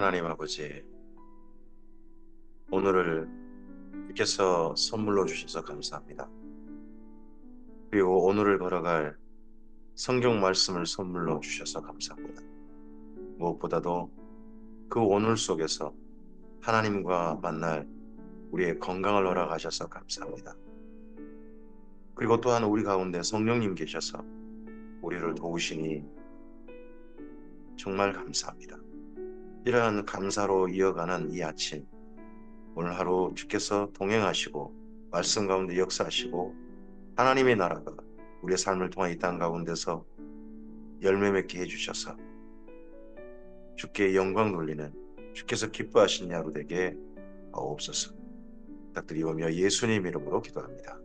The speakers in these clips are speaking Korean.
하나님 아버지, 오늘을 주께서 선물로 주셔서 감사합니다. 그리고 오늘을 걸어갈 성경 말씀을 선물로 주셔서 감사합니다. 무엇보다도 그 오늘 속에서 하나님과 만날 우리의 건강을 허락하셔서 감사합니다. 그리고 또한 우리 가운데 성령님 계셔서 우리를 도우시니 정말 감사합니다. 이러한 감사로 이어가는 이 아침, 오늘 하루 주께서 동행하시고 말씀 가운데 역사하시고 하나님의 나라가 우리의 삶을 통해 이 땅 가운데서 열매 맺게 해주셔서 주께 영광 돌리는 주께서 기뻐하시는 하루 되게 하옵소서. 부탁드리오며 예수님 이름으로 기도합니다.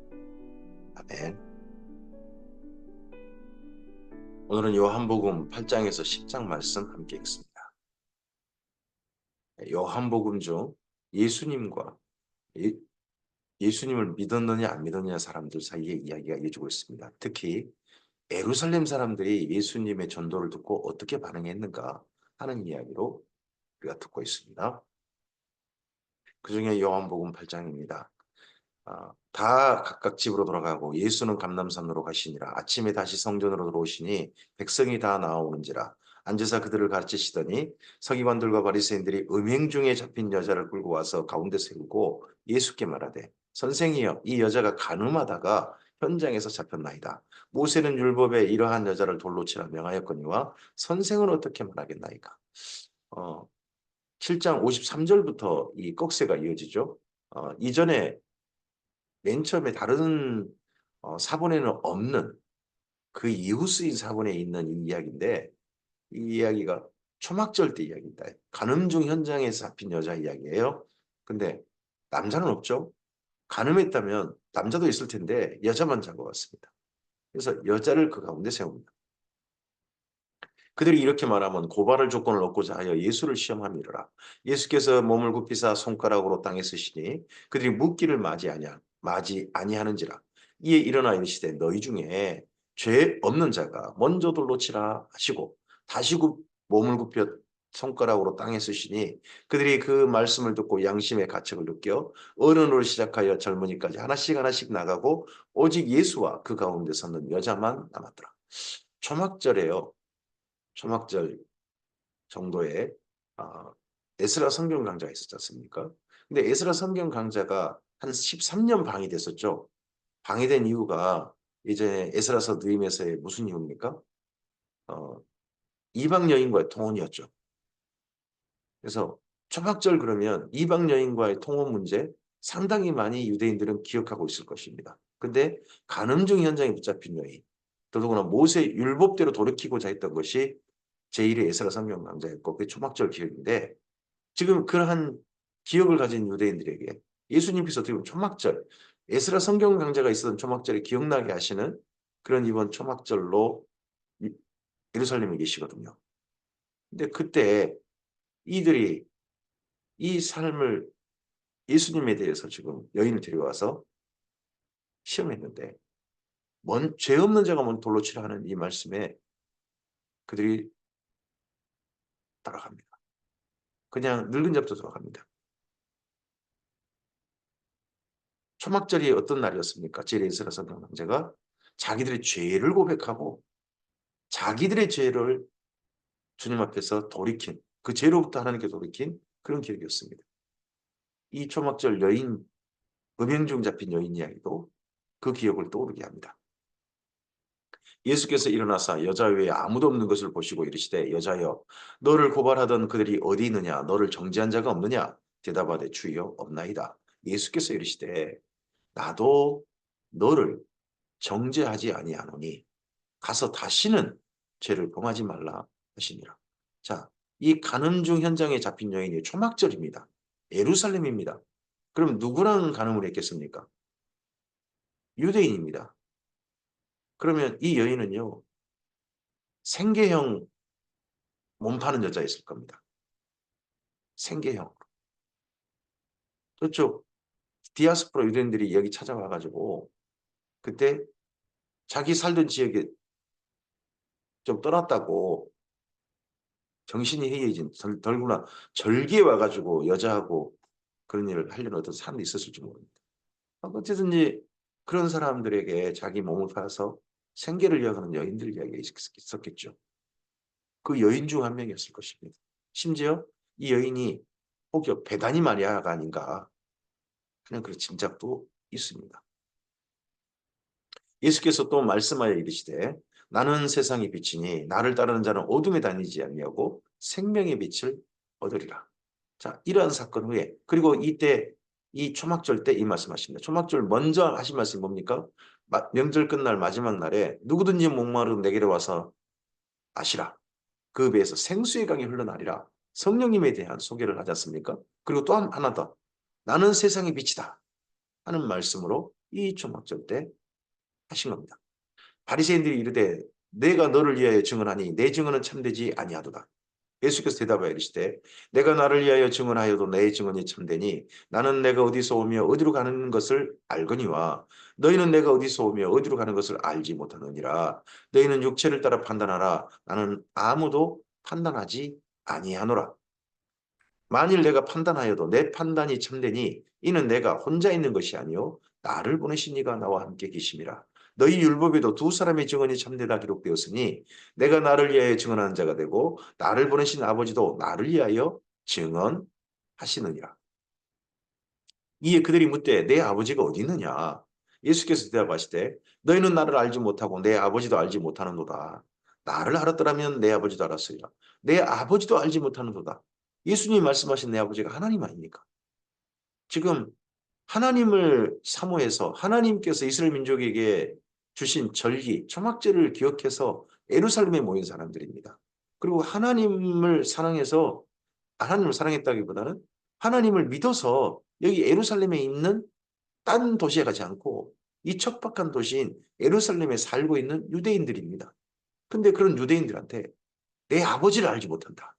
아멘. 오늘은 요한복음 8장에서 10장 말씀 함께 읽습니다. 요한복음 중 예수님과 예수님을 믿었느냐 안 믿었느냐 사람들 사이에 이야기가 이어지고 있습니다. 특히 예루살렘 사람들이 예수님의 전도를 듣고 어떻게 반응했는가 하는 이야기로 우리가 듣고 있습니다. 그 중에 요한복음 8장입니다. 다 각각 집으로 돌아가고 예수는 감람산으로 가시니라. 아침에 다시 성전으로 들어오시니 백성이 다 나아오는지라. 앉으사 그들을 가르치시더니 서기관들과 바리새인들이 음행 중에 잡힌 여자를 끌고 와서 가운데 세우고 예수께 말하되 선생이여 이 여자가 간음하다가 현장에서 잡혔나이다. 모세는 율법에 이러한 여자를 돌로 치라 명하였거니와 선생은 어떻게 말하겠나이까. 7장 53절부터 이 꺽쇠가 이어지죠. 이전에 맨 처음에 다른 사본에는 없는 그 이후 쓰인 사본에 있는 이 이야기인데 이 이야기가 초막절 때 이야기입니다. 간음 중 현장에서 잡힌 여자 이야기예요. 근데 남자는 없죠. 간음했다면 남자도 있을 텐데 여자만 잡아왔습니다. 그래서 여자를 그 가운데 세웁니다. 그들이 이렇게 말하면 고발할 조건을 얻고자 하여 예수를 시험함이라. 예수께서 몸을 굽히사 손가락으로 땅에 쓰시니 그들이 묻기를 맞이 아니하는지라. 이에 일어나 이르시되 너희 중에 죄 없는 자가 먼저 돌로 치라 하시고 다시 몸을 굽혀 손가락으로 땅에 쓰시니 그들이 그 말씀을 듣고 양심의 가책을 느껴 어른으로 시작하여 젊은이까지 하나씩 하나씩 나가고 오직 예수와 그 가운데 서는 여자만 남았더라. 초막절에요. 초막절 정도의 에스라 성경 강좌가 있었지 않습니까? 근데 에스라 성경 강좌가 한 13년 방해됐었죠. 방해된 이유가 이제 에스라서 느임에서의 무슨 이유입니까? 이방 여인과의 통혼이었죠. 그래서 초막절 그러면 이방 여인과의 통혼 문제 상당히 많이 유대인들은 기억하고 있을 것입니다. 근데 간음중 현장에 붙잡힌 여인, 더더구나 모세 율법대로 돌이키고자 했던 것이 제1의 에스라 성경 강좌였고 그게 초막절 기억인데 지금 그러한 기억을 가진 유대인들에게 예수님께서 어떻게 보면 초막절, 에스라 성경 강좌가 있었던 초막절이 기억나게 하시는 그런 이번 초막절로 예루살렘에 계시거든요. 근데 그때 이들이 이 삶을 예수님에 대해서 지금 여인을 데려와서 시험했는데 죄 없는 자가 먼저 돌로 치라 하는 이 말씀에 그들이 따라갑니다. 그냥 늙은 잡도 들어갑니다. 초막절이 어떤 날이었습니까? 제1의 성경 강좌가 자기들의 죄를 고백하고 자기들의 죄를 주님 앞에서 돌이킨 그 죄로부터 하나님께 돌이킨 그런 기억이었습니다. 이 초막절 여인 음행 중 잡힌 여인 이야기도 그 기억을 떠오르게 합니다. 예수께서 일어나사 여자 외에 아무도 없는 것을 보시고 이르시되 여자여 너를 고발하던 그들이 어디 있느냐 너를 정죄한 자가 없느냐 대답하되 주여 없나이다. 예수께서 이르시되 나도 너를 정죄하지 아니하노니 가서 다시는 죄를 범하지 말라 하시니라. 자, 이 간음 중 현장에 잡힌 여인이 초막절입니다. 예루살렘입니다. 그럼 누구랑 간음을 했겠습니까? 유대인입니다. 그러면 이 여인은요. 생계형 몸 파는 여자였을 겁니다. 생계형. 저쪽 디아스포라 유대인들이 여기 찾아와 가지고 그때 자기 살던 지역에 좀 떠났다고 정신이 해이해진 더구나 절기에 와가지고 여자하고 그런 일을 하려는 어떤 사람도 있었을지 모릅니다. 어쨌든지 그런 사람들에게 자기 몸을 팔아서 생계를 이어가는 여인들 이야기가 있었겠죠. 그 여인 중 한 명이었을 것입니다. 심지어 이 여인이 혹여 베다니 마리아가 아닌가 하는 그런 짐작도 있습니다. 예수께서 또 말씀하여 이르시되 나는 세상의 빛이니 나를 따르는 자는 어둠에 다니지 아니하고 생명의 빛을 얻으리라. 자, 이러한 사건 후에 그리고 이때 이 초막절 때 이 말씀하십니다. 초막절 먼저 하신 말씀이 뭡니까? 명절 끝날 마지막 날에 누구든지 목마르면 내게로 와서 마시라. 그 배에서 생수의 강이 흘러나리라. 성령님에 대한 소개를 하지 않습니까? 그리고 또 하나 더. 나는 세상의 빛이다. 하는 말씀으로 이 초막절 때 하신 겁니다. 바리새인들이 이르되 내가 너를 위하여 증언하니 내 증언은 참되지 아니하도다. 예수께서 대답하여 이르시되 내가 나를 위하여 증언하여도 내 증언이 참되니 나는 내가 어디서 오며 어디로 가는 것을 알거니와 너희는 내가 어디서 오며 어디로 가는 것을 알지 못하느니라. 너희는 육체를 따라 판단하라. 나는 아무도 판단하지 아니하노라. 만일 내가 판단하여도 내 판단이 참되니 이는 내가 혼자 있는 것이 아니요 나를 보내신 이가 나와 함께 계심이라. 너희 율법에도 두 사람의 증언이 참되다 기록되었으니 내가 나를 위하여 증언하는 자가 되고 나를 보내신 아버지도 나를 위하여 증언하시느니라. 이에 그들이 묻되 내 아버지가 어디 있느냐? 예수께서 대답하시되 너희는 나를 알지 못하고 내 아버지도 알지 못하는도다. 나를 알았더라면 내 아버지도 알았으리라. 내 아버지도 알지 못하는도다. 예수님이 말씀하신 내 아버지가 하나님 아닙니까? 지금 하나님을 사모해서 하나님께서 이스라엘 민족에게 주신 절기, 초막절을 기억해서 예루살렘에 모인 사람들입니다. 그리고 하나님을 사랑했다기보다는 하나님을 믿어서 여기 예루살렘에 있는 딴 도시에 가지 않고 이 척박한 도시인 예루살렘에 살고 있는 유대인들입니다. 근데 그런 유대인들한테 내 아버지를 알지 못한다.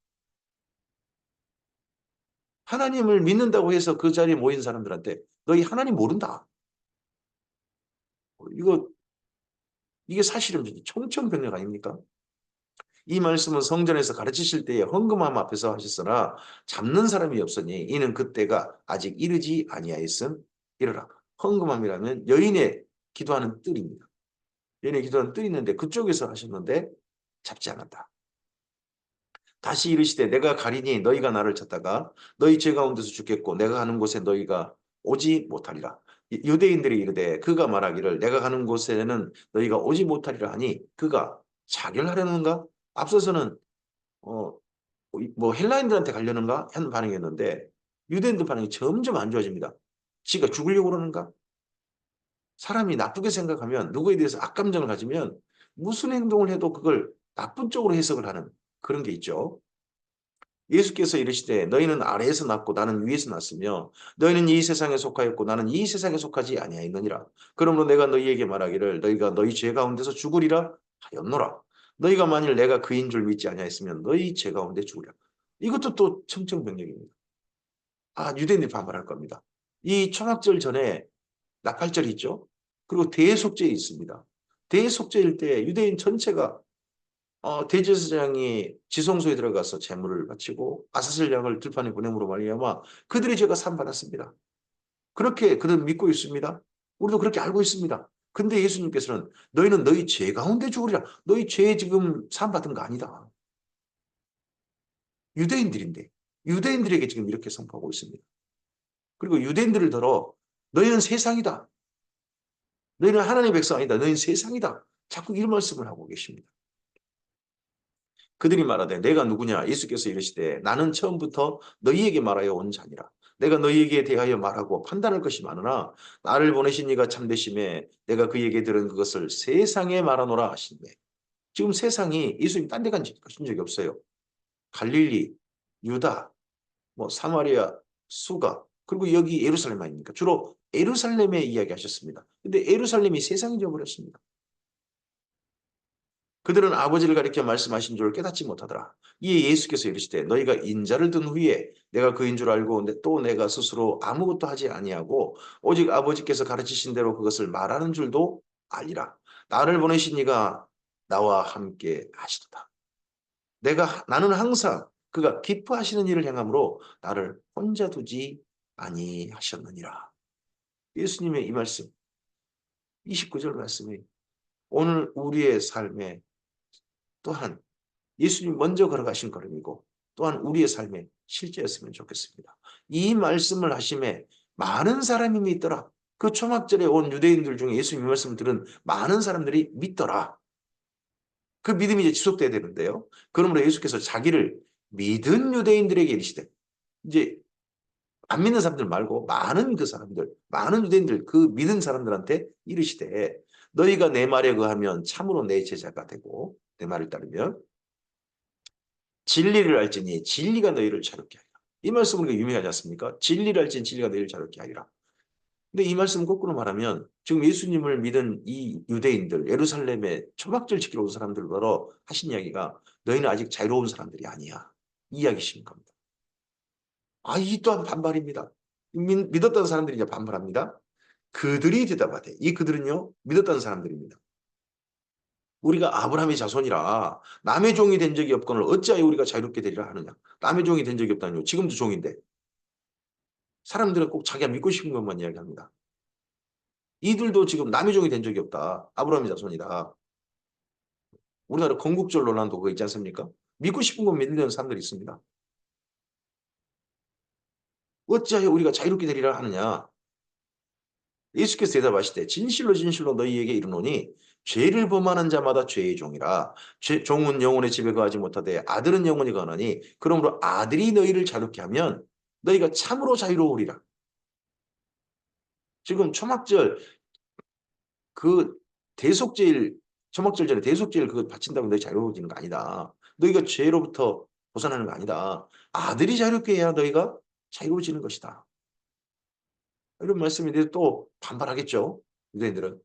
하나님을 믿는다고 해서 그 자리에 모인 사람들한테 너희 하나님 모른다. 이게 사실은 청천벽력 아닙니까? 이 말씀은 성전에서 가르치실 때에 헌금함 앞에서 하셨으나 잡는 사람이 없으니 이는 그때가 아직 이르지 아니하였음 이르라. 헌금함이라면 여인의 기도하는 뜰입니다. 여인의 기도하는 뜰이 있는데 그쪽에서 하셨는데 잡지 않았다. 다시 이르시되 내가 가리니 너희가 나를 찾다가 너희 죄 가운데서 죽겠고 내가 가는 곳에 너희가 오지 못하리라. 유대인들이 이르되 그가 말하기를 내가 가는 곳에는 너희가 오지 못하리라 하니 그가 자결하려는가? 앞서서는 뭐 헬라인들한테 가려는가 하는 반응이었는데 유대인들 반응이 점점 안 좋아집니다. 지가 죽으려고 그러는가? 사람이 나쁘게 생각하면 누구에 대해서 악감정을 가지면 무슨 행동을 해도 그걸 나쁜 쪽으로 해석을 하는 그런 게 있죠. 예수께서 이르시되 너희는 아래에서 났고 나는 위에서 났으며 너희는 이 세상에 속하였고 나는 이 세상에 속하지 아니하였느니라. 그러므로 내가 너희에게 말하기를 너희가 너희 죄 가운데서 죽으리라 하였노라. 너희가 만일 내가 그인 줄 믿지 아니하였으면 너희 죄 가운데 죽으리라. 이것도 또 청천벽력입니다. 유대인들이 반발할 겁니다. 이 초막절 전에 나팔절이 있죠. 그리고 대속죄에 있습니다. 대속죄일 때 유대인 전체가 대제사장이 지성소에 들어가서 제물을 바치고 아사슬 양을 들판에 보냄으로 말미암아 그들의 죄가 사함받았습니다. 그렇게 그들은 믿고 있습니다. 우리도 그렇게 알고 있습니다. 근데 예수님께서는 너희는 너희 죄 가운데 죽으리라. 너희 죄 지금 사함받은 거 아니다. 유대인들인데 유대인들에게 지금 이렇게 선포하고 있습니다. 그리고 유대인들을 들어 너희는 세상이다. 너희는 하나님의 백성 아니다. 너희는 세상이다. 자꾸 이런 말씀을 하고 계십니다. 그들이 말하되 내가 누구냐? 예수께서 이르시되 나는 처음부터 너희에게 말하여 온 자니라. 내가 너희에게 대하여 말하고 판단할 것이 많으나 나를 보내신 이가 참되심에 내가 그에게 들은 그것을 세상에 말하노라 하시네. 지금 세상이 예수님 딴 데 가신 적이 없어요. 갈릴리, 유다, 뭐 사마리아, 수가 그리고 여기 예루살렘 아닙니까? 주로 예루살렘에 이야기하셨습니다. 근데 예루살렘이 세상이 되어버렸습니다. 그들은 아버지를 가리켜 말씀하신 줄 깨닫지 못하더라. 이에 예수께서 이르시되 너희가 인자를 든 후에 내가 그인 줄 알고 또 내가 스스로 아무것도 하지 아니하고 오직 아버지께서 가르치신 대로 그것을 말하는 줄도 알리라. 나를 보내신 이가 나와 함께 하시도다. 나는 항상 그가 기뻐하시는 일을 행함으로 나를 혼자 두지 아니하셨느니라. 예수님의 이 말씀, 29절 말씀이 오늘 우리의 삶에 또한 예수님 먼저 걸어가신 걸음이고 또한 우리의 삶의 실제였으면 좋겠습니다. 이 말씀을 하심에 많은 사람이 믿더라. 그 초막절에 온 유대인들 중에 예수님 이 말씀을 들은 많은 사람들이 믿더라. 그 믿음이 이제 지속돼야 되는데요. 그러므로 예수께서 자기를 믿은 유대인들에게 이르시되, 이제 안 믿는 사람들 말고 많은 그 사람들, 많은 유대인들, 그 믿은 사람들한테 이르시되, 너희가 내 말에 의하면 참으로 내 제자가 되고 내 말을 따르면 진리를 알지니 진리가 너희를 자유케 하리라. 이 말씀은 우리가 유명하지 않습니까? 진리를 알지니 진리가 너희를 자유케 하리라. 근데 이 말씀 거꾸로 말하면 지금 예수님을 믿은 이 유대인들, 예루살렘에 초막절 지키러 온 사람들로 하신 이야기가 너희는 아직 자유로운 사람들이 아니야. 이 이야기신 겁니다. 이 또한 반발입니다. 믿었던 사람들이 이제 반발합니다. 그들이 대답하되, 이 그들은요, 믿었던 사람들입니다. 우리가 아브라함의 자손이라 남의 종이 된 적이 없거늘 어찌하여 우리가 자유롭게 되리라 하느냐. 남의 종이 된 적이 없다니요. 지금도 종인데. 사람들은 꼭 자기가 믿고 싶은 것만 이야기합니다. 이들도 지금 남의 종이 된 적이 없다. 아브라함의 자손이다. 우리나라 건국절 논란도 그거 있지 않습니까? 믿고 싶은 것 믿으려는 사람들이 있습니다. 어찌하여 우리가 자유롭게 되리라 하느냐. 예수께서 대답하시되 진실로 진실로 너희에게 이르노니 죄를 범하는 자마다 죄의 종이라. 종은 영혼의 집에 거하지 못하되 아들은 영원히 거하나니 그러므로 아들이 너희를 자유롭게 하면 너희가 참으로 자유로우리라. 지금 초막절 그 대속죄일, 초막절 전에 대속죄일 그거 바친다고 너희 자유로워지는 거 아니다. 너희가 죄로부터 벗어나는 거 아니다. 아들이 자유롭게 해야 너희가 자유로워지는 것이다. 이런 말씀에 대해서 또 반발하겠죠. 유대인들은.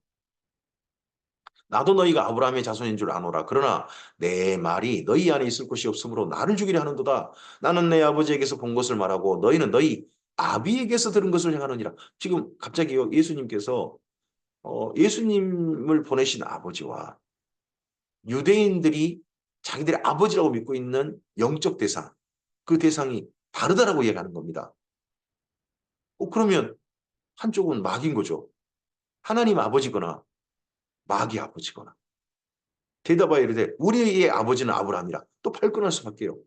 나도 너희가 아브라함의 자손인 줄 아노라. 그러나 내 말이 너희 안에 있을 곳이 없으므로 나를 죽이려 하는도다. 나는 내 아버지에게서 본 것을 말하고 너희는 너희 아비에게서 들은 것을 행하느니라. 지금 갑자기 예수님께서 예수님을 보내신 아버지와 유대인들이 자기들의 아버지라고 믿고 있는 영적 대상, 그 대상이 다르다라고 얘기하는 겁니다. 그러면 한쪽은 마귀인 거죠. 하나님 아버지거나 마귀 아버지거나. 대답하여 이르되 우리의 아버지는 아브라함이라. 또 발끈할 수밖에요.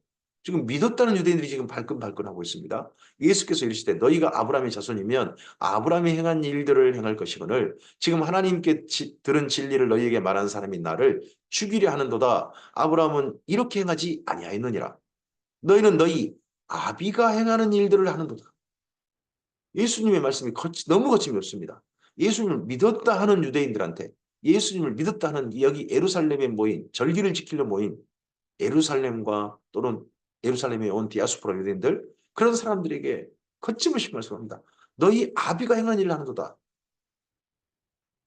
지금 믿었다는 유대인들이 지금 발끈하고 있습니다. 예수께서 이르시되 너희가 아브라함의 자손이면 아브라함이 행한 일들을 행할 것이거늘 지금 하나님께 들은 진리를 너희에게 말한 사람이 나를 죽이려 하는도다. 아브라함은 이렇게 행하지 아니하였느니라. 너희는 너희 아비가 행하는 일들을 하는도다. 예수님의 말씀이 너무 거침없습니다. 예수님을 믿었다 하는 유대인들한테, 예수님을 믿었다 하는 여기 예루살렘에 모인, 절기를 지키려 모인 예루살렘과 또는 예루살렘에 온 디아스포라 유대인들, 그런 사람들에게 거침없이 말씀합니다. 너희 아비가 행한 일을 하는도다.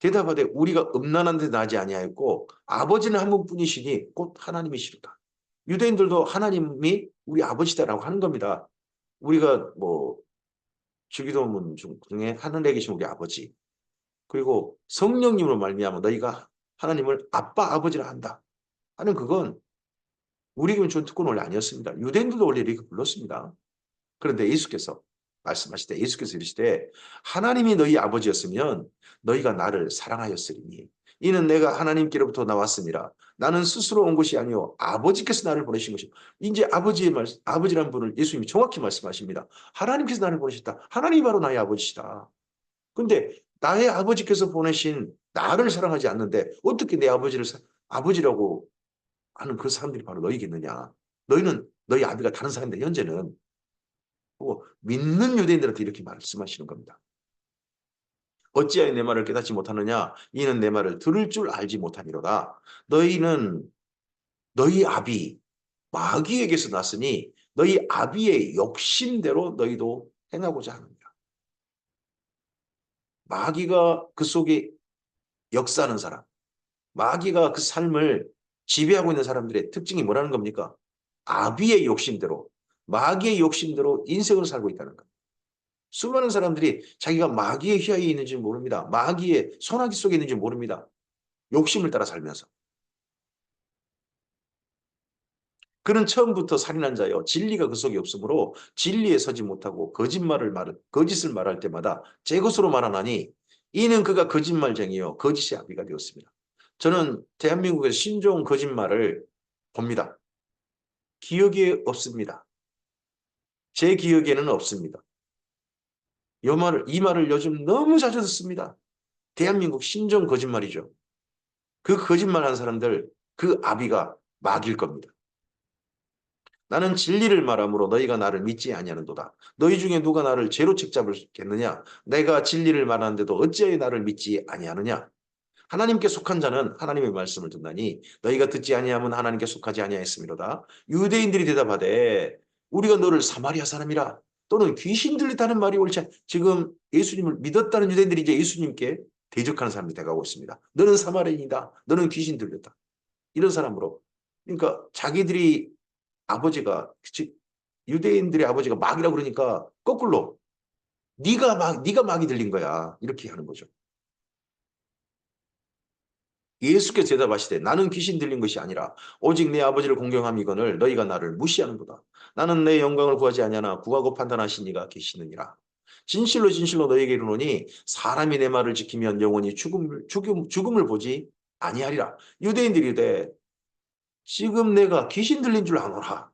대답하되 우리가 음란한 데 나지 아니하였고 아버지는 한 분뿐이시니 곧 하나님이시로다. 유대인들도 하나님이 우리 아버지다라고 하는 겁니다. 우리가 주기도문 중에 하늘에 계신 우리 아버지, 그리고 성령님으로 말미암아 너희가 하나님을 아빠 아버지라 한다 하는, 그건 우리 교회 전특권 원래 아니었습니다. 유대인들도 원래 이렇게 불렀습니다. 그런데 예수께서 말씀하시되, 예수께서 이르시되 하나님이 너희 아버지였으면 너희가 나를 사랑하였으리니 이는 내가 하나님께로부터 나왔습니다. 나는 스스로 온 것이 아니요 아버지께서 나를 보내신 것이요. 이제 아버지란 분을 예수님이 정확히 말씀하십니다. 하나님께서 나를 보내셨다. 하나님이 바로 나의 아버지시다. 그런데 나의 아버지께서 보내신 나를 사랑하지 않는데 어떻게 내 아버지를 아버지라고 하는 그 사람들이 바로 너희겠느냐. 너희는 너희 아비가 다른 사람인데 현재는. 믿는 유대인들한테 이렇게 말씀하시는 겁니다. 어찌하여 내 말을 깨닫지 못하느냐. 이는 내 말을 들을 줄 알지 못하니로다. 너희는 너희 아비 마귀에게서 났으니 너희 아비의 욕심대로 너희도 행하고자 합니다. 마귀가 그 속에 역사하는 사람, 마귀가 그 삶을 지배하고 있는 사람들의 특징이 뭐라는 겁니까? 아비의 욕심대로, 마귀의 욕심대로 인생을 살고 있다는 겁니다. 수많은 사람들이 자기가 마귀의 휘하에 있는지 모릅니다. 마귀의 손아귀 속에 있는지 모릅니다. 욕심을 따라 살면서. 그는 처음부터 살인한 자요 진리가 그 속에 없으므로 진리에 서지 못하고 거짓을 말할 때마다 제 것으로 말하나니 이는 그가 거짓말쟁이요 거짓의 아비가 되었습니다. 저는 대한민국의 신종 거짓말을 봅니다. 기억에 없습니다. 제 기억에는 없습니다. 이 말을 요즘 너무 자주 듣습니다. 대한민국 신종 거짓말이죠. 그 거짓말한 사람들 그 아비가 마귀일 겁니다. 나는 진리를 말함으로 너희가 나를 믿지 아니하는도다. 너희 중에 누가 나를 죄로 책잡을겠느냐? 내가 진리를 말하는데도 어찌하여 나를 믿지 아니하느냐? 하나님께 속한 자는 하나님의 말씀을 듣나니 너희가 듣지 아니하면 하나님께 속하지 아니하였음이로다. 유대인들이 대답하되 우리가 너를 사마리아 사람이라 또는 귀신 들렸다는 말이 옳지 지금 예수님을 믿었다는 유대인들이 이제 예수님께 대적하는 사람이 돼가고 있습니다. 너는 사마리아인이다. 너는 귀신 들렸다. 이런 사람으로 그러니까 자기들이 아버지가 유대인들의 아버지가 마귀라고 그러니까 거꾸로 네가 마귀 들린 거야. 이렇게 하는 거죠. 예수께서 대답하시되 나는 귀신 들린 것이 아니라 오직 내 아버지를 공경함이거늘 너희가 나를 무시하는도다. 나는 내 영광을 구하지 아니하나 구하고 판단하신 이가 계시느니라. 진실로 진실로 너희에게 이르노니 사람이 내 말을 지키면 영원히 죽음을 보지 아니하리라. 유대인들이 이르되 지금 내가 귀신 들린 줄 아노라.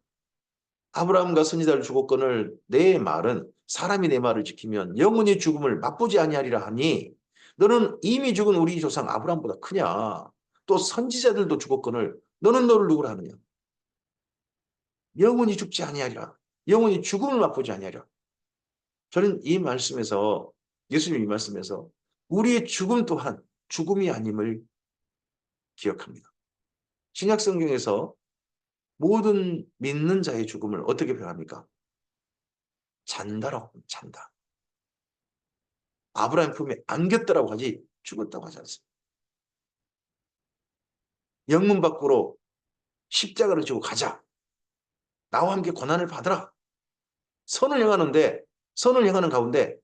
아브라함과 선지자를 죽었거늘 내 말은 사람이 내 말을 지키면 영원히 죽음을 맛보지 아니하리라 하니 너는 이미 죽은 우리 조상 아브라함보다 크냐? 또 선지자들도 죽었거늘 너는 너를 누구라 하느냐? 영원히 죽지 아니하리라. 영원히 죽음을 맛보지 아니하리라. 저는 이 말씀에서 예수님 이 말씀에서 우리의 죽음 또한 죽음이 아님을 기억합니다. 신약 성경에서 모든 믿는 자의 죽음을 어떻게 표현합니까? 잔다라고 합니다. 잔다. 아브라함 품에 안겼다라고 하지 죽었다고 하지 않습니다. 영문 밖으로 십자가를 지고 가자. 나와 함께 고난을 받으라. 선을 행하는 가운데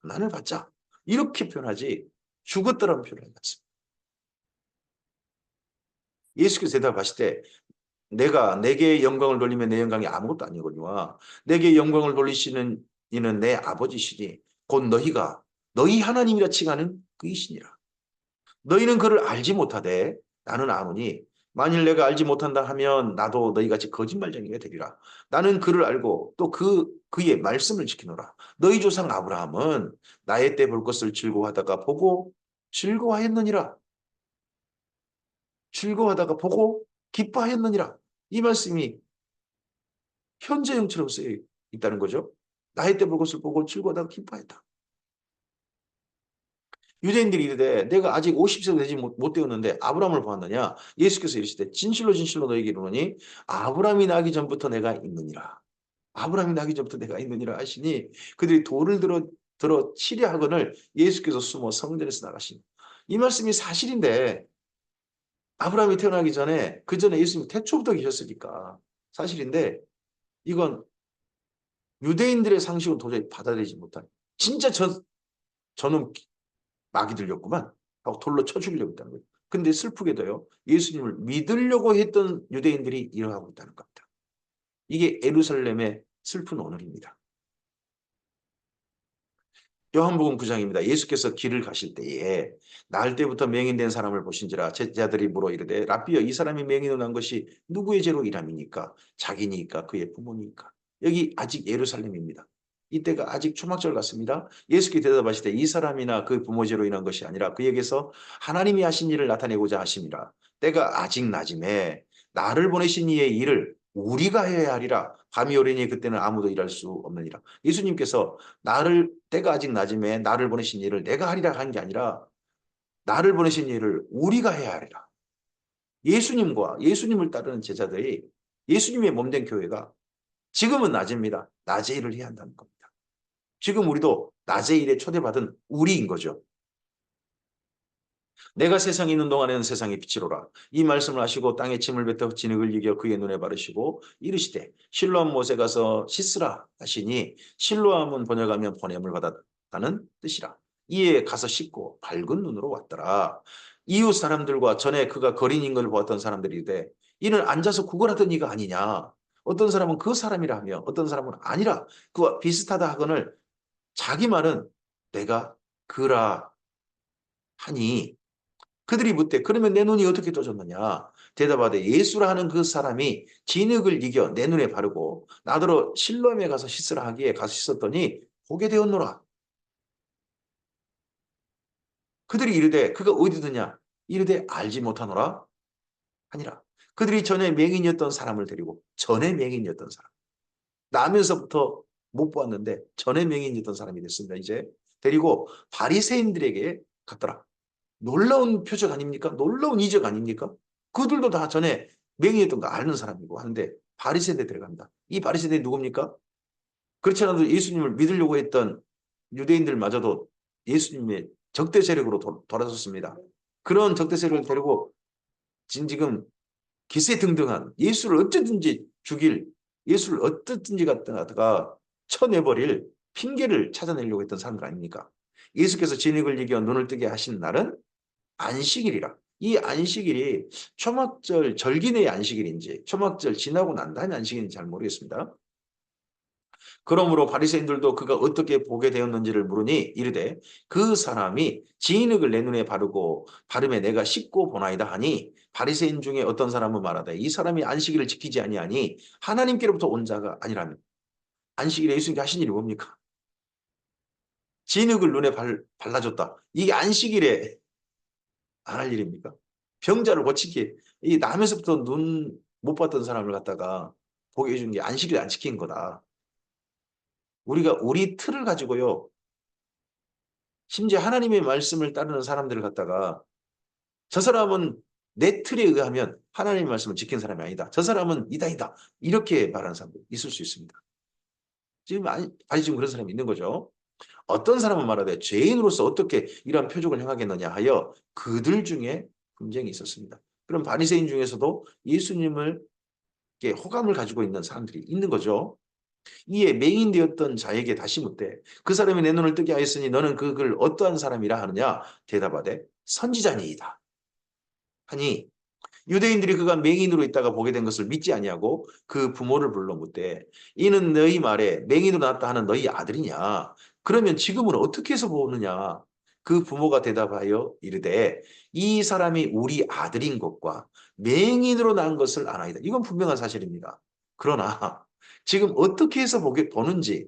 고난을 받자. 이렇게 표현하지 죽었다라고 표현하지 않습니다. 예수께서 대답하실 때 내가 내게 영광을 돌리면 내 영광이 아무것도 아니거니와 내게 영광을 돌리시는 이는 내 아버지시니 곧 너희 하나님이라 칭하는 그이시니라. 너희는 그를 알지 못하되 나는 아노니 만일 내가 알지 못한다 하면 나도 너희같이 거짓말쟁이가 되리라. 나는 그를 알고 또 그의 말씀을 지키노라. 너희 조상 아브라함은 나의 때 볼 것을 즐거워하다가 보고 즐거워하였느니라. 즐거워하다가 보고 기뻐하였느니라. 이 말씀이 현재형처럼 쓰여 있다는 거죠. 나의 때 볼 것을 보고 즐거워하다가 기뻐했다. 유대인들이 이르되 내가 아직 50세가 되지 못 되었는데 아브라함을 보았느냐? 예수께서 이르시되 진실로 진실로 너희에게 이르노니 아브라함이 나기 전부터 내가 있느니라. 아브라함이 나기 전부터 내가 있느니라 하시니 그들이 돌을 들어 치려 하거늘 예수께서 숨어 성전에서 나가시니 이 말씀이 사실인데 아브라함이 태어나기 전에 그 전에 예수님이 태초부터 계셨으니까 사실인데 이건 유대인들의 상식은 도저히 받아들이지 못한 진짜 저는 마귀 들렸구만 하고 돌로 쳐 죽이려고 했다는 거예요. 근데 슬프게도요. 예수님을 믿으려고 했던 유대인들이 일어나고 있다는 겁니다. 이게 예루살렘의 슬픈 오늘입니다. 요한복음 9장입니다. 예수께서 길을 가실 때에 나을 때부터 맹인된 사람을 보신지라 제자들이 물어 이르되 라삐여 이 사람이 맹인으로 난 것이 누구의 죄로 일함이니까 자기니까 그의 부모니까. 여기 아직 예루살렘입니다. 이때가 아직 초막절 같습니다. 예수께서 대답하시되 이 사람이나 그 부모 죄로 인한 것이 아니라 그에게서 하나님이 하신 일을 나타내고자 하심이라. 때가 아직 낮음에 나를 보내신 이의 일을 우리가 해야 하리라. 밤이 오리니 그때는 아무도 일할 수 없느니라. 예수님께서 때가 아직 낮음에 나를 보내신 일을 내가 하리라 한 게 아니라 나를 보내신 일을 우리가 해야 하리라. 예수님과 예수님을 따르는 제자들이 예수님의 몸된 교회가 지금은 낮입니다. 낮의 일을 해야 한다는 겁니다. 지금 우리도 낮의 일에 초대받은 우리인 거죠. 내가 세상에 있는 동안에는 세상의 빛이로라. 이 말씀을 하시고 땅에 침을 뱉어 진흙을 이겨 그의 눈에 바르시고 이르시되 실로암 못에 가서 씻으라 하시니 실로암은 번역하면 보냄을 받았다는 뜻이라. 이에 가서 씻고 밝은 눈으로 왔더라. 이웃 사람들과 전에 그가 거린인 걸 보았던 사람들이 이르되 이는 앉아서 구걸하던 이가 아니냐. 어떤 사람은 그 사람이라 하며 어떤 사람은 아니라 그와 비슷하다 하거늘 자기 말은 내가 그라 하니 그들이 묻되 그러면 내 눈이 어떻게 떠졌느냐 대답하되 예수라 하는 그 사람이 진흙을 이겨 내 눈에 바르고 나더러 실로암에 가서 씻으라 하기에 가서 씻었더니 보게 되었노라. 그들이 이르되 그가 어디더냐 이르되 알지 못하노라 하니라. 그들이 전에 맹인이었던 사람을 데리고 전에 맹인이었던 사람 나면서부터 못 보았는데 전에 맹인이었던 사람이 됐습니다. 이제 데리고 바리새인들에게 갔더라. 놀라운 표적 아닙니까? 놀라운 이적 아닙니까? 그들도 다 전에 맹인이었던 거 아는 사람이고 하는데 바리새인들에 들어갑니다. 이 바리새인들이 누굽니까? 그렇지 않아도 예수님을 믿으려고 했던 유대인들마저도 예수님의 적대 세력으로 돌아섰습니다. 그런 적대 세력을 데리고 지금 기세등등한 예수를 어쨌든지 죽일 예수를 어떻든지 갖다가 쳐내버릴 핑계를 찾아내려고 했던 사람들 아닙니까? 예수께서 진흙을 이겨 눈을 뜨게 하신 날은 안식일이라. 이 안식일이 초막절 절기내의 안식일인지 초막절 지나고 난 다음에 안식일인지 잘 모르겠습니다. 그러므로 바리새인들도 그가 어떻게 보게 되었는지를 물으니 이르되 그 사람이 진흙을 내 눈에 바르고 바르매 내가 씻고 보나이다 하니 바리새인 중에 어떤 사람은 말하되 이 사람이 안식일을 지키지 아니하니 하나님께로부터 온 자가 아니라며. 안식일에 예수님께 하신 일이 뭡니까? 진흙을 눈에 발라줬다. 이게 안식일에 안 할 일입니까? 병자를 고치기. 이 남에서부터 눈 못 봤던 사람을 갖다가 보게 해준 게 안식일 안 지킨 거다. 우리가 우리 틀을 가지고요. 심지어 하나님의 말씀을 따르는 사람들을 갖다가 저 사람은 내 틀에 의하면 하나님의 말씀을 지킨 사람이 아니다. 저 사람은 이다이다. 이렇게 말하는 사람도 있을 수 있습니다. 지금 지금 그런 사람이 있는 거죠. 어떤 사람은 말하되 죄인으로서 어떻게 이러한 표적을 행하겠느냐 하여 그들 중에 분쟁이 있었습니다. 그럼 바리새인 중에서도 예수님을 호감을 가지고 있는 사람들이 있는 거죠. 이에 맹인되었던 자에게 다시 묻되 그 사람이 내 눈을 뜨게 하였으니 너는 그를 어떠한 사람이라 하느냐 대답하되 선지자니이다 하니 유대인들이 그가 맹인으로 있다가 보게 된 것을 믿지 아니하고 그 부모를 불러 묻되 이는 너희 말에 맹인으로 났다 하는 너희 아들이냐 그러면 지금은 어떻게 해서 보느냐 그 부모가 대답하여 이르되 이 사람이 우리 아들인 것과 맹인으로 난 것을 아나이다. 이건 분명한 사실입니다. 그러나 지금 어떻게 해서 보는지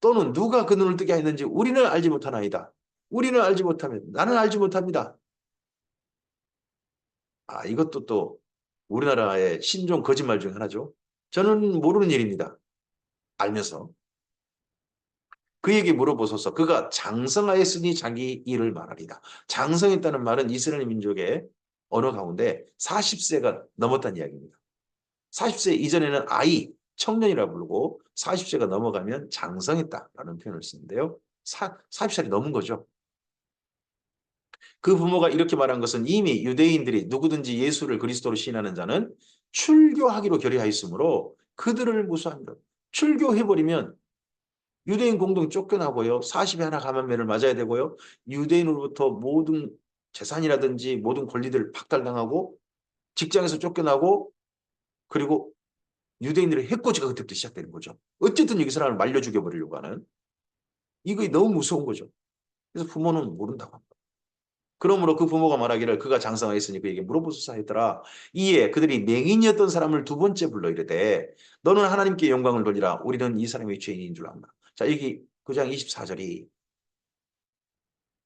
또는 누가 그 눈을 뜨게 했는지 우리는 알지 못하나이다. 우리는 알지 못하면 나는 알지 못합니다. 이것도 또 우리나라의 신종 거짓말 중 하나죠. 저는 모르는 일입니다. 알면서. 그에게 물어보소서. 그가 장성하였으니 자기 일을 말하리다. 장성했다는 말은 이스라엘 민족의 언어 가운데 40세가 넘었다는 이야기입니다. 40세 이전에는 청년이라고 부르고 40세가 넘어가면 장성했다라는 표현을 쓰는데요. 40살이 넘은 거죠. 그 부모가 이렇게 말한 것은 이미 유대인들이 누구든지 예수를 그리스도로 시인하는 자는 출교하기로 결의하였으므로 그들을 무수합니다. 출교해버리면 유대인 공동 쫓겨나고요. 40에 하나 감한매를 맞아야 되고요. 유대인으로부터 모든 재산이라든지 모든 권리들을 박탈당하고 직장에서 쫓겨나고 그리고 유대인들의 해코지가 그때부터 시작되는 거죠. 어쨌든 이 사람을 말려 죽여버리려고 하는. 이거 너무 무서운 거죠. 그래서 부모는 모른다고 합니다. 그러므로 그 부모가 말하기를 그가 장성하였으니 그에게 물어보소서 했더라. 이에 그들이 맹인이었던 사람을 두 번째 불러 이르되 너는 하나님께 영광을 돌리라. 우리는 이 사람이 죄인인 줄 안다. 자, 여기 9장 24절이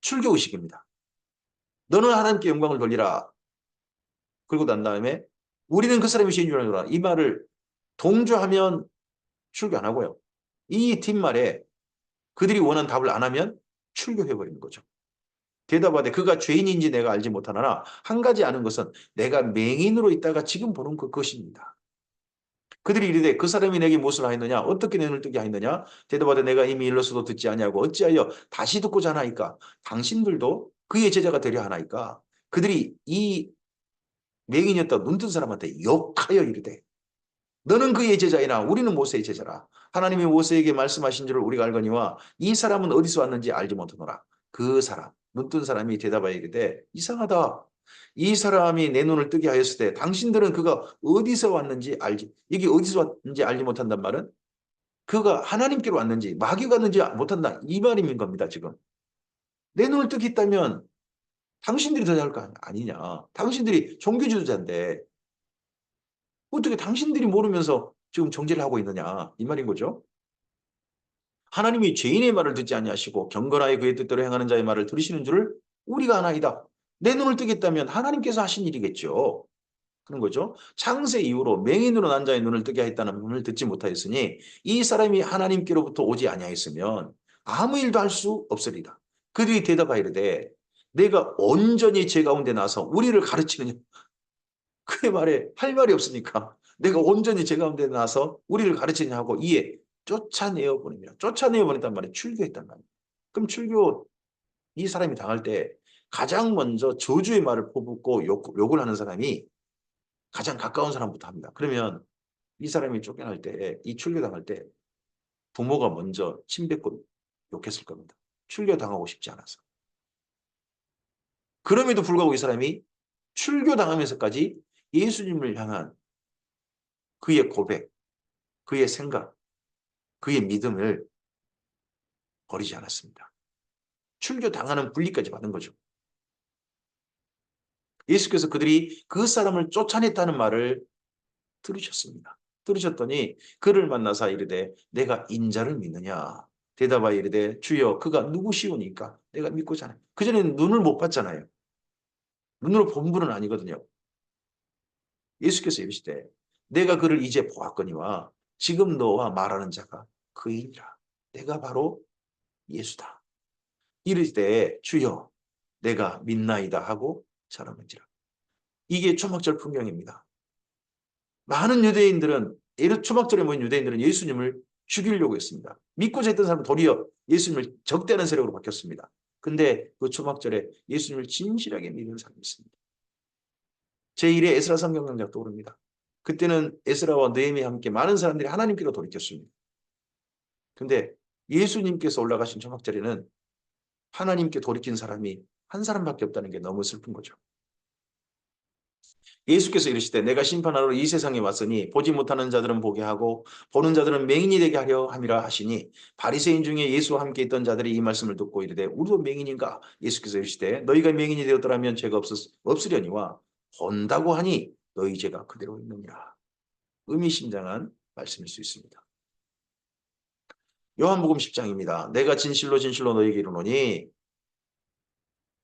출교의식입니다. 너는 하나님께 영광을 돌리라. 그리고 난 다음에 우리는 그 사람이 죄인인 줄 알라. 이 말을 동조하면 출교 안 하고요. 이 뒷말에 그들이 원하는 답을 안 하면 출교해버리는 거죠. 대답하되 그가 죄인인지 내가 알지 못하나 한 가지 아는 것은 내가 맹인으로 있다가 지금 보는 그것입니다. 그들이 이르되 그 사람이 내게 무엇을 하였느냐 어떻게 내 눈을 뜨게 하였느냐 대답하되 내가 이미 일러서도 듣지 아니하고 어찌하여 다시 듣고자 하나이까 당신들도 그의 제자가 되려 하나이까 그들이 이 맹인이었던 눈뜬 사람한테 욕하여 이르되 너는 그의 제자이나 우리는 모세의 제자라. 하나님이 모세에게 말씀하신 줄을 우리가 알거니와 이 사람은 어디서 왔는지 알지 못하노라. 그 사람, 눈뜬 사람이 대답하여 이르되 이상하다. 이 사람이 내 눈을 뜨게 하였을 때 당신들은 그가 어디서 왔는지 알지. 이게 어디서 왔는지 알지 못한단 말은 그가 하나님께로 왔는지 마귀가 왔는지 못한다. 이 말인 겁니다. 지금. 내 눈을 뜨게 했다면 당신들이 더 잘할 거 아니냐. 당신들이 종교 지도자인데 어떻게 당신들이 모르면서 지금 정죄를 하고 있느냐. 이 말인 거죠. 하나님이 죄인의 말을 듣지 아니하시고 경건하여 그의 뜻대로 행하는 자의 말을 들으시는 줄을 우리가 아나이다. 내 눈을 뜨겠다면 하나님께서 하신 일이겠죠. 그런 거죠. 창세 이후로 맹인으로 난 자의 눈을 뜨게 하였다는 말을 듣지 못하였으니 이 사람이 하나님께로부터 오지 아니하였으면 아무 일도 할 수 없으리라. 그들이 대답하여 이르되 내가 온전히 제 가운데 나서 우리를 가르치느냐. 그의 말에 할 말이 없으니까 내가 온전히 제 가운데 나서 우리를 가르치느냐 하고 이에 쫓아내어 보냅니다. 쫓아내어 보냈단 말이에요. 출교했단 말이에요. 그럼 출교 이 사람이 당할 때 가장 먼저 저주의 말을 퍼붓고 욕을 하는 사람이 가장 가까운 사람부터 합니다. 그러면 이 사람이 쫓겨날 때, 이 출교당할 때 부모가 먼저 침뱉고 욕했을 겁니다. 출교당하고 싶지 않아서. 그럼에도 불구하고 이 사람이 출교당하면서까지 예수님을 향한 그의 고백, 그의 생각, 그의 믿음을 버리지 않았습니다. 출교당하는 분리까지 받은 거죠. 예수께서 그들이 그 사람을 쫓아냈다는 말을 들으셨습니다. 들으셨더니 그를 만나사 이르되 내가 인자를 믿느냐. 대답하여 이르되 주여 그가 누구시오니까 내가 믿고자 하나요. 그전에는 눈을 못 봤잖아요. 눈으로 본 분은 아니거든요. 예수께서 이르시되 내가 그를 이제 보았거니와 지금 너와 말하는 자가 그이니라. 내가 바로 예수다. 이르시되 주여 내가 믿나이다 하고 절하는지라. 이게 초막절 풍경입니다. 많은 유대인들은 초막절에 모인 유대인들은 예수님을 죽이려고 했습니다. 믿고자 했던 사람은 도리어 예수님을 적대하는 세력으로 바뀌었습니다. 근데 그 초막절에 예수님을 진실하게 믿는 사람이 있습니다. 제1회 에스라 성경강작 떠오릅니다. 그때는 에스라와 느헤미야와 함께 많은 사람들이 하나님께로 돌이켰습니다. 근데 예수님께서 올라가신 초막절에는 하나님께 돌이킨 사람이 한 사람밖에 없다는 게 너무 슬픈 거죠. 예수께서 이르시되 내가 심판하러 이 세상에 왔으니 보지 못하는 자들은 보게 하고 보는 자들은 맹인이 되게 하려 함이라 하시니 바리새인 중에 예수와 함께 있던 자들이 이 말씀을 듣고 이르되 우리도 맹인인가. 예수께서 이르시되 너희가 맹인이 되었더라면 죄가 없으려니와 본다고 하니 너희 죄가 그대로 있느니라. 의미심장한 말씀일 수 있습니다. 요한복음 10장입니다. 내가 진실로 진실로 너희에게 이르노니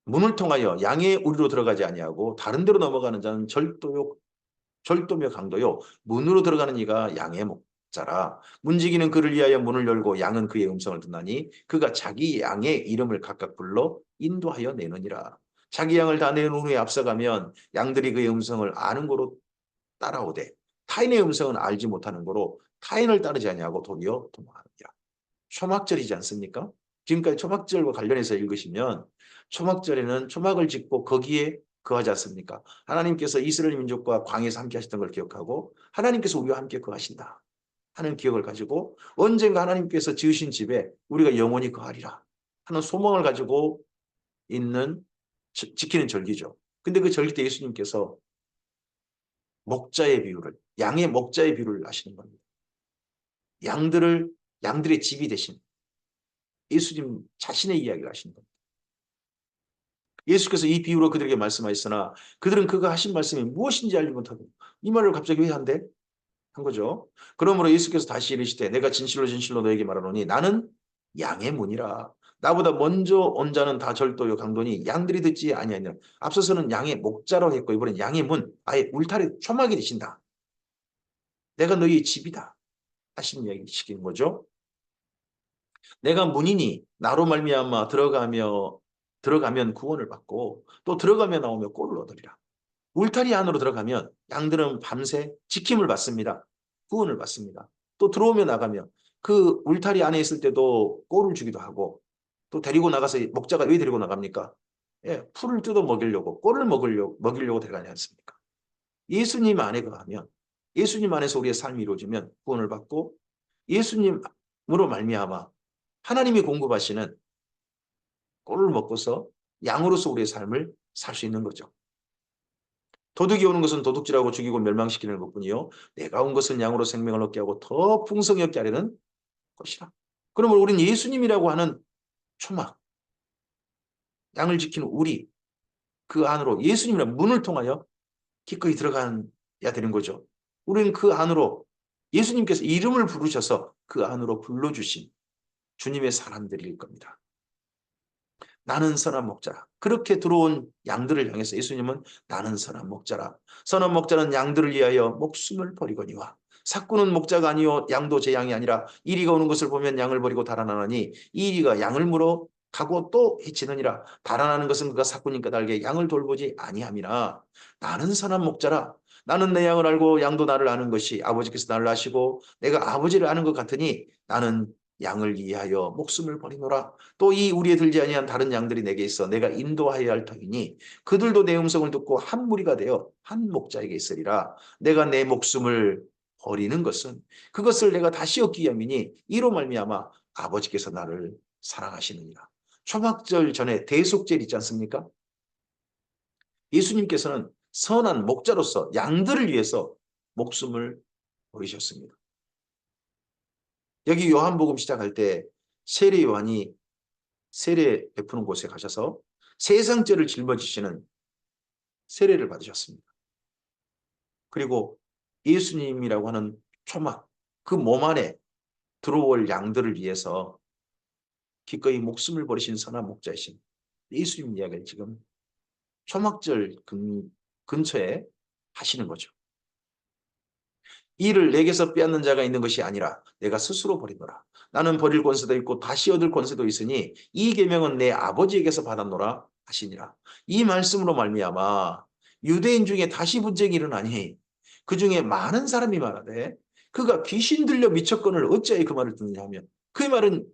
문을 통하여 양의 우리로 들어가지 아니하고 다른 데로 넘어가는 자는 절도며 강도요 문으로 들어가는 이가 양의 목자라. 문지기는 그를 위하여 문을 열고 양은 그의 음성을 듣나니 그가 자기 양의 이름을 각각 불러 인도하여 내느니라. 자기 양을 다 내는 후에 앞서가면 양들이 그의 음성을 아는 고로 따라오되 타인의 음성은 알지 못하는 고로 타인을 따르지 아니하고 도리어 도망하느니라. 초막절이지 않습니까? 지금까지 초막절과 관련해서 읽으시면 초막절에는 초막을 짓고 거기에 거하지 않습니까? 하나님께서 이스라엘 민족과 광야에서 함께 하셨던 걸 기억하고 하나님께서 우리와 함께 거하신다 하는 기억을 가지고 언젠가 하나님께서 지으신 집에 우리가 영원히 거하리라 하는 소망을 가지고 있는 지키는 절기죠. 근데 그 절기 때 예수님께서 양의 목자의 비유를 하시는 겁니다. 양들의 집이 되신 예수님 자신의 이야기를 하시는 겁니다. 예수께서 이 비유로 그들에게 말씀하셨으나 그들은 그가 하신 말씀이 무엇인지 알지 못하고 이 말을 갑자기 왜 한대? 한 거죠. 그러므로 예수께서 다시 이르시되 내가 진실로 진실로 너에게 말하노니 나는 양의 문이라. 나보다 먼저 온 자는 다 절도요 강도니 양들이 듣지 아니하니라. 앞서서는 양의 목자라고 했고 이번엔 양의 문, 아예 울타리 초막이 되신다. 내가 너희의 집이다 하신 이야기 시키는 거죠. 내가 문이니 나로 말미암아 들어가면 구원을 받고 또 들어가며 나오며 꼴을 얻으리라. 울타리 안으로 들어가면 양들은 밤새 지킴을 받습니다. 구원을 받습니다. 또 들어오며 나가며 그 울타리 안에 있을 때도 꼴을 주기도 하고 또 데리고 나가서 목자가 왜 데리고 나갑니까? 예, 풀을 뜯어 먹이려고 꼴을 먹이려고 데려가지 않습니까? 예수님 안에 거하면 예수님 안에서 우리의 삶이 이루어지면 구원을 받고 예수님으로 말미암아 하나님이 공급하시는 꼴을 먹고서 양으로서 우리의 삶을 살 수 있는 거죠. 도둑이 오는 것은 도둑질하고 죽이고 멸망시키는 것뿐이요 내가 온 것은 양으로 생명을 얻게 하고 더 풍성히 얻게 하려는 것이라. 그러면 우리는 예수님이라고 하는 초막, 양을 지키는 우리 그 안으로 예수님이라는 문을 통하여 기꺼이 들어가야 되는 거죠. 우리는 그 안으로 예수님께서 이름을 부르셔서 그 안으로 불러주신 주님의 사람들일 겁니다. 나는 선한 목자라. 그렇게 들어온 양들을 향해서 예수님은 나는 선한 목자라. 선한 목자는 양들을 위하여 목숨을 버리거니와 삭구는 목자가 아니요 양도 제 양이 아니라 이리가 오는 것을 보면 양을 버리고 달아나니 이리가 양을 물어 가고 또 해치느니라. 달아나는 것은 그가 삭구인 까닭에 양을 돌보지 아니함이라. 나는 선한 목자라. 나는 내 양을 알고 양도 나를 아는 것이 아버지께서 나를 아시고 내가 아버지를 아는 것 같으니 나는 양을 위하여 목숨을 버리노라. 또 이 우리에 들지 아니한 다른 양들이 내게 있어 내가 인도하여야 할 터이니 그들도 내 음성을 듣고 한 무리가 되어 한 목자에게 있으리라. 내가 내 목숨을 버리는 것은 그것을 내가 다시 얻기 위함이니 이로 말미암아 아버지께서 나를 사랑하시느니라. 초막절 전에 대속절 있지 않습니까? 예수님께서는 선한 목자로서 양들을 위해서 목숨을 버리셨습니다. 여기 요한복음 시작할 때 세례 요한이 세례 베푸는 곳에 가셔서 세상죄를 짊어지시는 세례를 받으셨습니다. 그리고 예수님이라고 하는 초막, 그 몸 안에 들어올 양들을 위해서 기꺼이 목숨을 버리신 선한 목자이신 예수님 이야기를 지금 초막절 근처에 하시는 거죠. 이를 내게서 빼앗는 자가 있는 것이 아니라 내가 스스로 버리노라. 나는 버릴 권세도 있고 다시 얻을 권세도 있으니 이 계명은 내 아버지에게서 받았노라 하시니라. 이 말씀으로 말미암아 유대인 중에 다시 분쟁이 일어나니 그 중에 많은 사람이 말하되 그가 귀신 들려 미쳤거늘 어찌하여 그 말을 듣느냐 하면 그 말은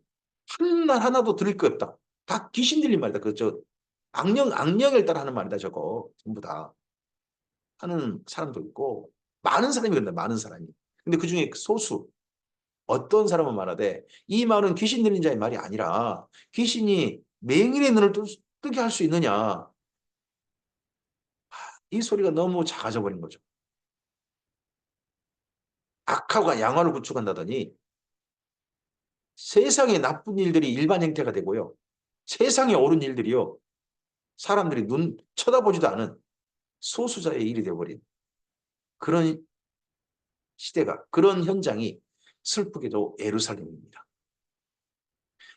한 날 하나도 들을 것 없다. 다 귀신 들린 말이다. 그저 악령을 따라 하는 말이다. 저거 전부 다 하는 사람도 있고 많은 사람이 그런다. 많은 사람이. 근데 그중에 소수 어떤 사람은 말하되 이 말은 귀신 들린 자의 말이 아니라 귀신이 맹인의 눈을 뜨게 할 수 있느냐. 이 소리가 너무 작아져 버린 거죠. 악하고 양화를 구축한다더니 세상의 나쁜 일들이 일반 형태가 되고요. 세상에 옳은 일들이요. 사람들이 눈 쳐다보지도 않은 소수자의 일이 되어버린 그런 시대가, 그런 현장이 슬프게도 예루살렘입니다.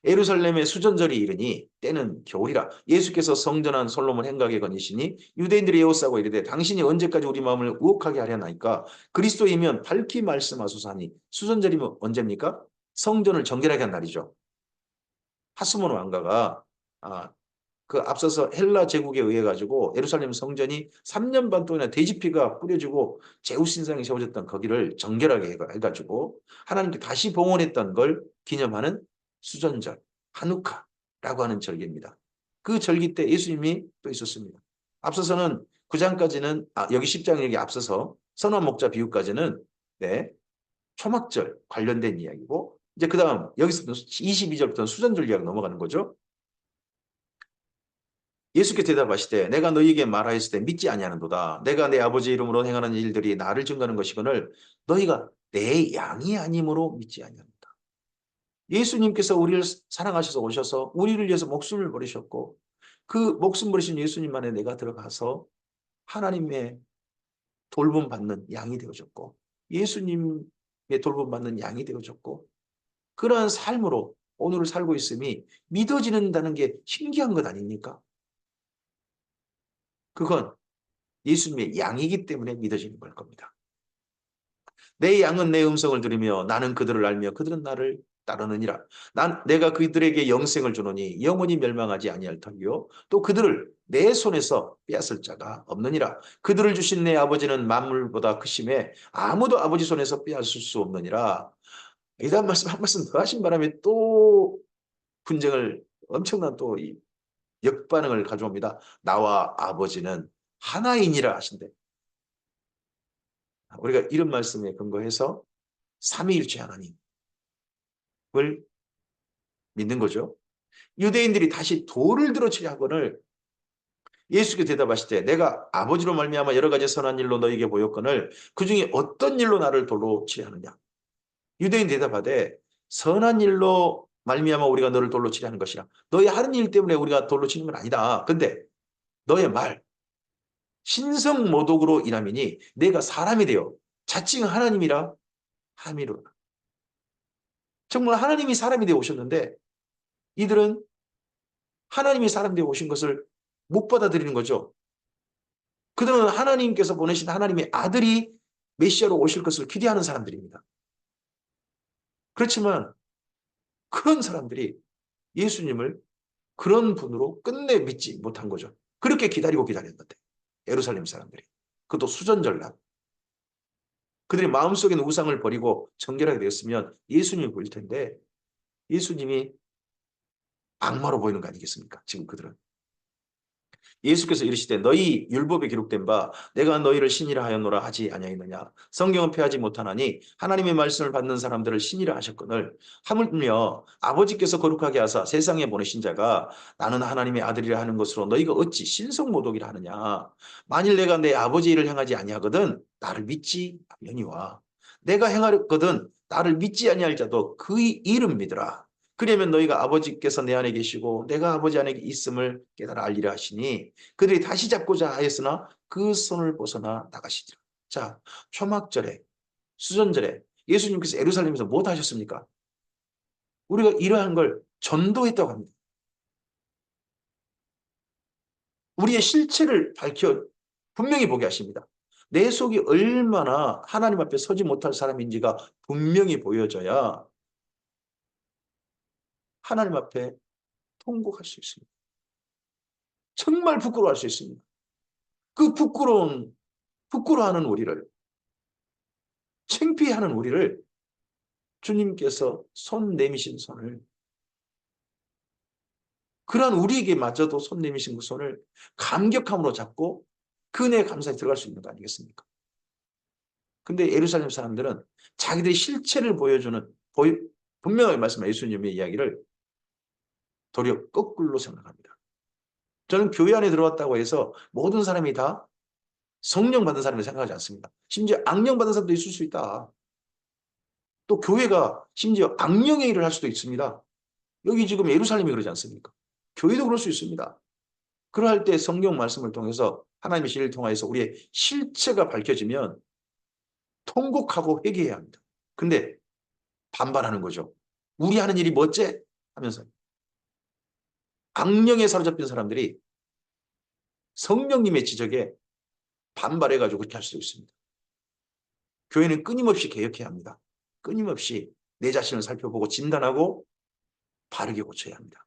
예루살렘의 수전절이 이르니 때는 겨울이라 예수께서 성전한 솔로몬 행각에 건이시니 유대인들이 에워싸고 이르되 당신이 언제까지 우리 마음을 우혹하게 하려나이까 그리스도이면 밝히 말씀하소서 하니 수전절이면 언제입니까? 성전을 정결하게 한 날이죠. 하스모노 왕가가 그 앞서서 헬라 제국에 의해 가지고 예루살렘 성전이 3년 반 동안이나 돼지피가 뿌려지고 제우스 신상이 세워졌던 거기를 정결하게 해가지고 하나님께 다시 봉헌했던 걸 기념하는 수전절, 하누카라고 하는 절기입니다. 그 절기 때 예수님이 또 있었습니다. 앞서서는 9장까지는 여기 10장 여기 앞서서 선한 목자 비유까지는 네, 초막절 관련된 이야기고 이제 그 다음 여기서 22절부터 수전절 이야기 넘어가는 거죠. 예수께 대답하시되 내가 너희에게 말하였을 때 믿지 아니하는도다. 내가 내 아버지 이름으로 행하는 일들이 나를 증거하는 것이거늘 너희가 내 양이 아니므로 믿지 아니하는다. 예수님께서 우리를 사랑하셔서 오셔서 우리를 위해서 목숨을 버리셨고 그 목숨 버리신 예수님 안에 내가 들어가서 하나님의 돌봄 받는 양이 되어졌고 예수님의 돌봄 받는 양이 되어졌고 그러한 삶으로 오늘을 살고 있음이 믿어지는다는 게 신기한 것 아닙니까? 그건 예수님의 양이기 때문에 믿어지는 걸 겁니다. 내 양은 내 음성을 들으며 나는 그들을 알며 그들은 나를 따르느니라. 내가 그들에게 영생을 주노니 영원히 멸망하지 아니할 터이요 또 그들을 내 손에서 빼앗을 자가 없느니라. 그들을 주신 내 아버지는 만물보다 크심에 아무도 아버지 손에서 빼앗을 수 없느니라. 이 다음 말씀 한 말씀 더 하신 바람에 또 분쟁을 엄청난 또 역반응을 가져옵니다. 나와 아버지는 하나이니라 하신대. 우리가 이런 말씀에 근거해서 삼위일체 하나님을 믿는 거죠. 유대인들이 다시 돌을 들어치려 하거늘 예수께 대답하실 때 내가 아버지로 말미암아 여러 가지 선한 일로 너에게 보였거늘 그 중에 어떤 일로 나를 돌로 치려 하느냐. 유대인 대답하되 선한 일로 말미암아 우리가 너를 돌로 치려 하는 것이라. 너의 하는 일 때문에 우리가 돌로 치는 건 아니다. 근데 너의 말 신성모독으로 인함이니 내가 사람이 되어 자칭 하나님이라 함이로라. 정말 하나님이 사람이 되어 오셨는데 이들은 하나님이 사람 되어 오신 것을 못 받아들이는 거죠. 그들은 하나님께서 보내신 하나님의 아들이 메시아로 오실 것을 기대하는 사람들입니다. 그렇지만 그런 사람들이 예수님을 그런 분으로 끝내 믿지 못한 거죠. 그렇게 기다리고 기다렸는데 예루살렘 사람들이. 그것도 수전절날. 그들이 마음속에 있는 우상을 버리고 정결하게 되었으면 예수님이 보일 텐데 예수님이 악마로 보이는 거 아니겠습니까? 지금 그들은. 예수께서 이르시되 너희 율법에 기록된 바 내가 너희를 신이라 하였노라 하지 아니하였느냐. 성경은 폐하지 못하나니 하나님의 말씀을 받는 사람들을 신이라 하셨거늘 하물며 아버지께서 거룩하게 하사 세상에 보내신 자가 나는 하나님의 아들이라 하는 것으로 너희가 어찌 신성모독이라 하느냐. 만일 내가 내 아버지 일을 행하지 아니하거든 나를 믿지 아니하니와 내가 행하거든 나를 믿지 아니할 자도 그 이름 믿으라. 그러면 너희가 아버지께서 내 안에 계시고 내가 아버지 안에 있음을 깨달아 알리라 하시니 그들이 다시 잡고자 하였으나 그 손을 벗어나 나가시더라. 자, 초막절에 수전절에 예수님께서 예루살렘에서 뭐 하셨습니까? 우리가 이러한 걸 전도했다고 합니다. 우리의 실체를 밝혀 분명히 보게 하십니다. 내 속이 얼마나 하나님 앞에 서지 못할 사람인지가 분명히 보여져야 하나님 앞에 통곡할 수 있습니다. 정말 부끄러워할 수 있습니다. 그 부끄러워하는 우리를, 창피해하는 우리를 주님께서 손 내미신 손을, 그러한 우리에게마저도 손 내미신 그 손을 감격함으로 잡고 그 은혜에 감사히 들어갈 수 있는 거 아니겠습니까? 근데 예루살렘 사람들은 자기들의 실체를 보여주는, 분명하게 말씀한 예수님의 이야기를 도리어 거꾸로 생각합니다. 저는 교회 안에 들어왔다고 해서 모든 사람이 다 성령 받은 사람을 생각하지 않습니다. 심지어 악령 받은 사람도 있을 수 있다. 또 교회가 심지어 악령의 일을 할 수도 있습니다. 여기 지금 예루살렘이 그러지 않습니까? 교회도 그럴 수 있습니다. 그러할 때 성경 말씀을 통해서 하나님의 진리를 통해서 우리의 실체가 밝혀지면 통곡하고 회개해야 합니다. 근데 반발하는 거죠. 우리 하는 일이 뭐지? 하면서 악령에 사로잡힌 사람들이 성령님의 지적에 반발해가지고 그렇게 할 수도 있습니다. 교회는 끊임없이 개혁해야 합니다. 끊임없이 내 자신을 살펴보고 진단하고 바르게 고쳐야 합니다.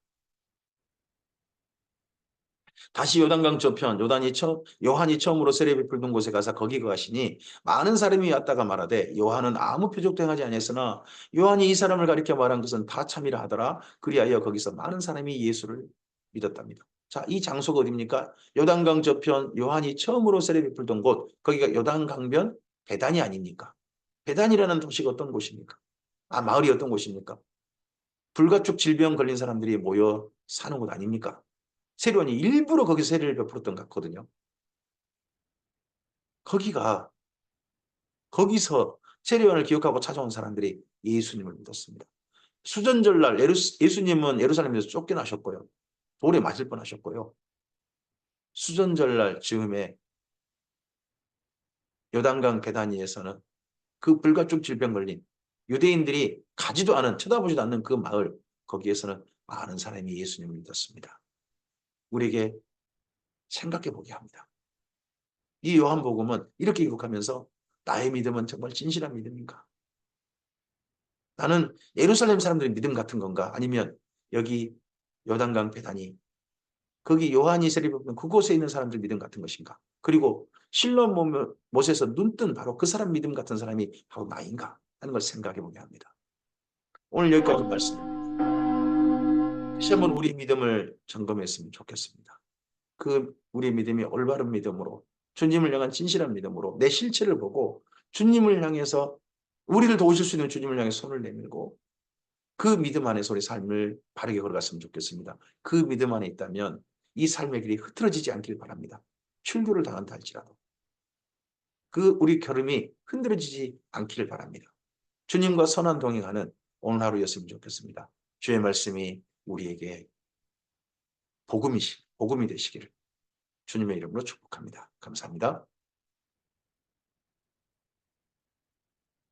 다시 요단강 저편 요한이 처음으로 세례를 붉은 곳에 가서 거기 가시니 많은 사람이 왔다가 말하되 요한은 아무 표적도 행하지 아니했으나 요한이 이 사람을 가리켜 말한 것은 다 참이라 하더라. 그리하여 거기서 많은 사람이 예수를 믿었답니다. 자, 이 장소가 어디입니까? 요단강 저편 요한이 처음으로 세례를 붉은 곳, 거기가 요단강변 베단이 아닙니까? 베단이라는 도시가 어떤 곳입니까? 마을이 어떤 곳입니까? 불가촉 질병 걸린 사람들이 모여 사는 곳 아닙니까? 세례요한이 일부러 거기서 세례를 베풀었던 것 같거든요. 거기서 세례요한을 기억하고 찾아온 사람들이 예수님을 믿었습니다. 수전절날 예수님은 예루살렘에서 쫓겨나셨고요. 돌에 맞을 뻔하셨고요. 수전절날 즈음에 요단강 베다니에서는 그 불가촉 질병 걸린 유대인들이 가지도 않은, 쳐다보지도 않는 그 마을, 거기에서는 많은 사람이 예수님을 믿었습니다. 우리에게 생각해 보게 합니다. 이 요한복음은 이렇게 기록하면서 나의 믿음은 정말 진실한 믿음인가? 나는 예루살렘 사람들의 믿음 같은 건가? 아니면 여기 요단강 베다니, 거기 요한이 세례받는 그곳에 있는 사람들 믿음 같은 것인가? 그리고 실로 못에서 눈뜬 바로 그 사람 믿음 같은 사람이 바로 나인가? 하는 걸 생각해 보게 합니다. 오늘 여기까지 말씀입니다. 다시 한번 우리 믿음을 점검했으면 좋겠습니다. 그 우리의 믿음이 올바른 믿음으로, 주님을 향한 진실한 믿음으로 내 실체를 보고 주님을 향해서, 우리를 도우실 수 있는 주님을 향해 손을 내밀고 그 믿음 안에서 우리 삶을 바르게 걸어갔으면 좋겠습니다. 그 믿음 안에 있다면 이 삶의 길이 흐트러지지 않길 바랍니다. 출교를 당한다 할지라도. 우리 걸음이 흔들어지지 않기를 바랍니다. 주님과 선한 동행하는 오늘 하루였으면 좋겠습니다. 주의 말씀이 우리에게 복음이 되시기를 주님의 이름으로 축복합니다. 감사합니다.